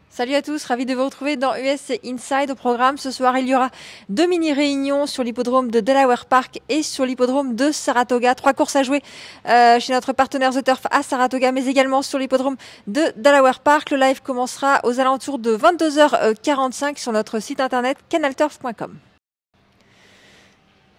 Salut à tous, ravi de vous retrouver dans US Inside. Au programme ce soir, il y aura 2 mini-réunions sur l'hippodrome de Delaware Park et sur l'hippodrome de Saratoga. 3 courses à jouer chez notre partenaire The Turf à Saratoga, mais également sur l'hippodrome de Delaware Park. Le live commencera aux alentours de 22h45 sur notre site internet canalturf.com.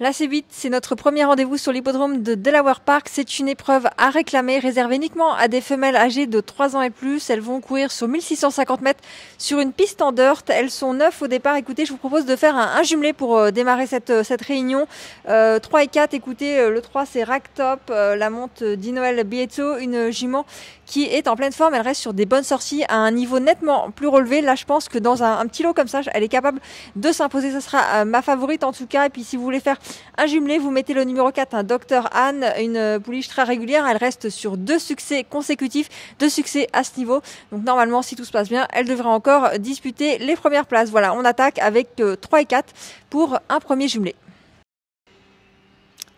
La C8, c'est notre premier rendez-vous sur l'hippodrome de Delaware Park. C'est une épreuve à réclamer, réservée uniquement à des femelles âgées de 3 ans et plus. Elles vont courir sur 1650 mètres sur une piste en dirt. Elles sont 9 au départ. Écoutez, je vous propose de faire un jumelé pour démarrer cette réunion. 3 et 4, écoutez, le 3 c'est Racktop, la monte d'Inoel Bieto, une jument qui est en pleine forme. Elle reste sur des bonnes sorties à un niveau nettement plus relevé. Là, je pense que dans un petit lot comme ça, elle est capable de s'imposer. Ce sera ma favorite en tout cas. Et puis, si vous voulez faire un jumelé, vous mettez le numéro 4, un Dr Anne, une pouliche très régulière. Elle reste sur 2 succès consécutifs, 2 succès à ce niveau. Donc, normalement, si tout se passe bien, elle devrait encore disputer les premières places. Voilà, on attaque avec 3 et 4 pour un premier jumelé.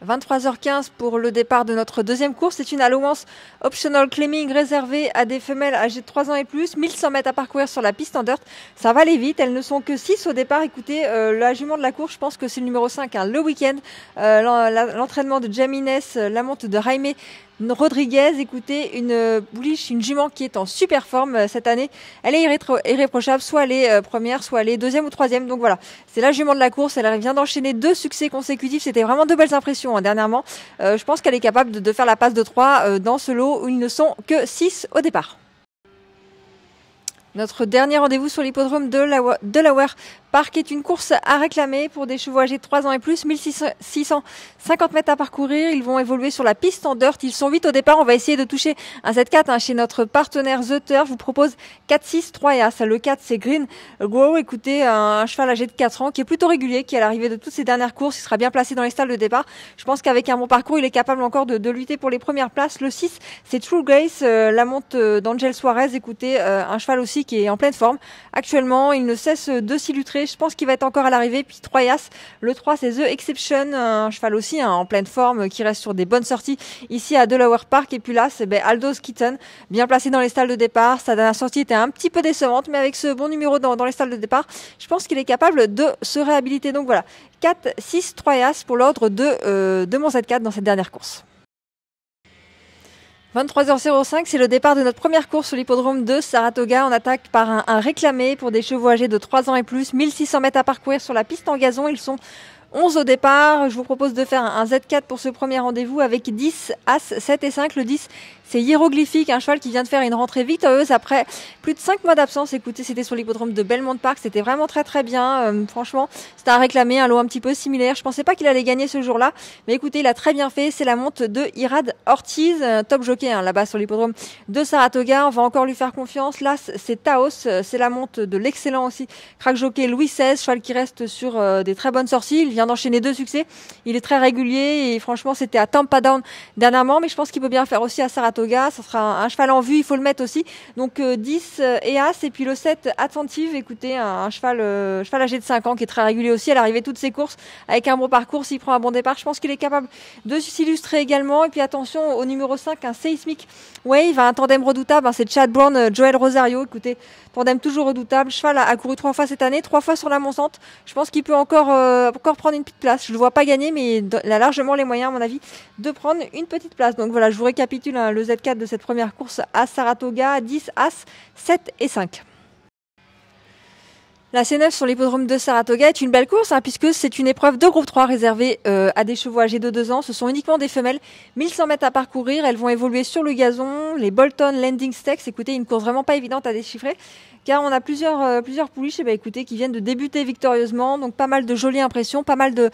23h15 pour le départ de notre deuxième course. C'est une allowance optional claiming réservée à des femelles âgées de 3 ans et plus. 1100 mètres à parcourir sur la piste en dirt. Ça va aller vite. Elles ne sont que 6 au départ. Écoutez, la jument de la course, je pense que c'est le numéro 5, hein, le week-end. L'entraînement de Jamines, la monte de Jaime Rodriguez, écoutez, une pouliche, une jument qui est en super forme cette année. Elle est irréprochable, soit elle est première, soit elle est deuxième ou troisième. Donc voilà, c'est la jument de la course. Elle vient d'enchaîner 2 succès consécutifs. C'était vraiment 2 belles impressions dernièrement. Je pense qu'elle est capable de faire la passe de 3 dans ce lot où ils ne sont que 6 au départ. Notre dernier rendez-vous sur l'hippodrome de Delaware Park est une course à réclamer pour des chevaux âgés de 3 ans et plus. 1650 mètres à parcourir. Ils vont évoluer sur la piste en dirt. Ils sont 8 au départ. On va essayer de toucher un Z4 chez notre partenaire The Turf. Je vous propose 4, 6, 3 et As. Le 4, c'est Green Grow. Écoutez, un cheval âgé de 4 ans qui est plutôt régulier, qui à l'arrivée de toutes ses dernières courses, il sera bien placé dans les stalles de départ. Je pense qu'avec un bon parcours, il est capable encore de lutter pour les premières places. Le 6, c'est True Grace, la monte d'Angel Suarez. Écoutez, un cheval aussi qui est en pleine forme. Actuellement, il ne cesse de s'illustrer. Je pense qu'il va être encore à l'arrivée. Puis 3 et As. Le 3, c'est The Exception, un cheval aussi en pleine forme qui reste sur des bonnes sorties ici à Delaware Park. Et puis là, c'est Aldo Skitten, bien placé dans les stalles de départ. Sa dernière sortie était un petit peu décevante, mais avec ce bon numéro dans les stalles de départ, je pense qu'il est capable de se réhabiliter. Donc voilà, 4, 6, 3 et As pour l'ordre de mon Z4 dans cette dernière course. 23h05, c'est le départ de notre première course sur l'hippodrome de Saratoga. On attaque par un réclamé pour des chevaux âgés de 3 ans et plus. 1600 mètres à parcourir sur la piste en gazon. Ils sont 11 au départ. Je vous propose de faire un Z4 pour ce premier rendez-vous avec 10, As, 7 et 5. Le 10, c'est Hiéroglyphique, un cheval qui vient de faire une rentrée victorieuse après plus de 5 mois d'absence. Écoutez, c'était sur l'hippodrome de Belmont Park. C'était vraiment très très bien. Franchement, c'était à réclamer, un lot un petit peu similaire. Je pensais pas qu'il allait gagner ce jour-là. Mais écoutez, il a très bien fait. C'est la monte de Irad Ortiz, top jockey là-bas sur l'hippodrome de Saratoga. On va encore lui faire confiance. Là, c'est Taos. C'est la monte de l'excellent aussi crack jockey Louis XVI, cheval qui reste sur des très bonnes sorties. Il vient d'enchaîner 2 succès. Il est très régulier et franchement, c'était à Tampa Down dernièrement. Mais je pense qu'il peut bien faire aussi à Saratoga. Ça sera un cheval en vue, il faut le mettre aussi. Donc 10 et As, et puis le 7 Attentive. Écoutez, un cheval âgé de 5 ans qui est très régulier aussi. Elle arrivait toutes ses courses avec un bon parcours. S'il prend un bon départ, je pense qu'il est capable de s'illustrer également. Et puis attention au numéro 5, un Seismic Wave, un tandem redoutable. C'est Chad Brown, Joel Rosario. Écoutez, tandem toujours redoutable. Cheval a couru 3 fois cette année, 3 fois sur la Monsante. Je pense qu'il peut encore prendre une petite place. Je ne le vois pas gagner, mais il a largement les moyens, à mon avis, de prendre une petite place. Donc voilà, je vous récapitule le Z4 de cette première course à Saratoga. 10, As, 7 et 5. La C9 sur l'hippodrome de Saratoga est une belle course puisque c'est une épreuve de groupe 3 réservée à des chevaux âgés de 2 ans. Ce sont uniquement des femelles. 1100 mètres à parcourir. Elles vont évoluer sur le gazon. Les Bolton Landing Stakes. Écoutez, une course vraiment pas évidente à déchiffrer car on a plusieurs pouliches écoutez, qui viennent de débuter victorieusement. Donc pas mal de jolies impressions, pas mal de...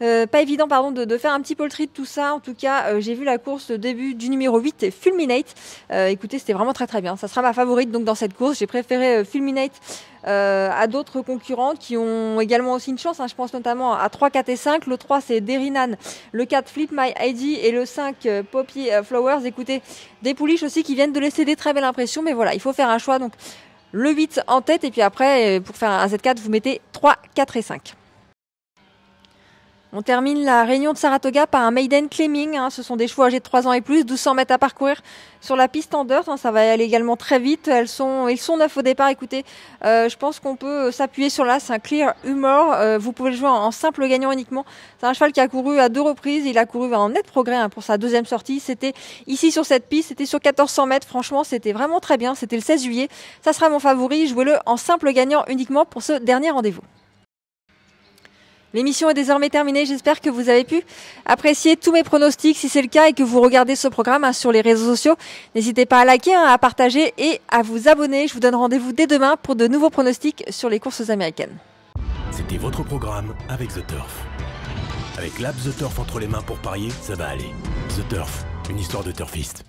pas évident de faire un petit peu le tri de tout ça. En tout cas, j'ai vu la course de début du numéro 8, Fulminate. Écoutez, c'était vraiment très très bien. Ça sera ma favorite donc dans cette course. J'ai préféré Fulminate à d'autres concurrents qui ont également aussi une chance. Je pense notamment à 3, 4 et 5. Le 3, c'est Derinan. Le 4, Flip My ID. Et le 5, Poppy Flowers. Écoutez, des pouliches aussi qui viennent de laisser des très belles impressions. Mais voilà, il faut faire un choix. Donc, le 8 en tête. Et puis après, pour faire un Z4, vous mettez 3, 4 et 5. On termine la réunion de Saratoga par un maiden claiming. Ce sont des chevaux âgés de 3 ans et plus, 1200 mètres à parcourir sur la piste en dirt. Ça va aller également très vite. Ils sont 9 au départ. Écoutez, je pense qu'on peut s'appuyer sur là. C'est un Clear Humor. Vous pouvez le jouer en simple gagnant uniquement. C'est un cheval qui a couru à 2 reprises. Il a couru en net progrès pour sa deuxième sortie. C'était ici sur cette piste. C'était sur 1400 mètres. Franchement, c'était vraiment très bien. C'était le 16 juillet. Ça sera mon favori. Jouez-le en simple gagnant uniquement pour ce dernier rendez-vous. L'émission est désormais terminée, j'espère que vous avez pu apprécier tous mes pronostics. Si c'est le cas et que vous regardez ce programme sur les réseaux sociaux, n'hésitez pas à liker, à partager et à vous abonner. Je vous donne rendez-vous dès demain pour de nouveaux pronostics sur les courses américaines. C'était votre programme avec The Turf. Avec l'app The Turf entre les mains pour parier, ça va aller. The Turf, une histoire de turfiste.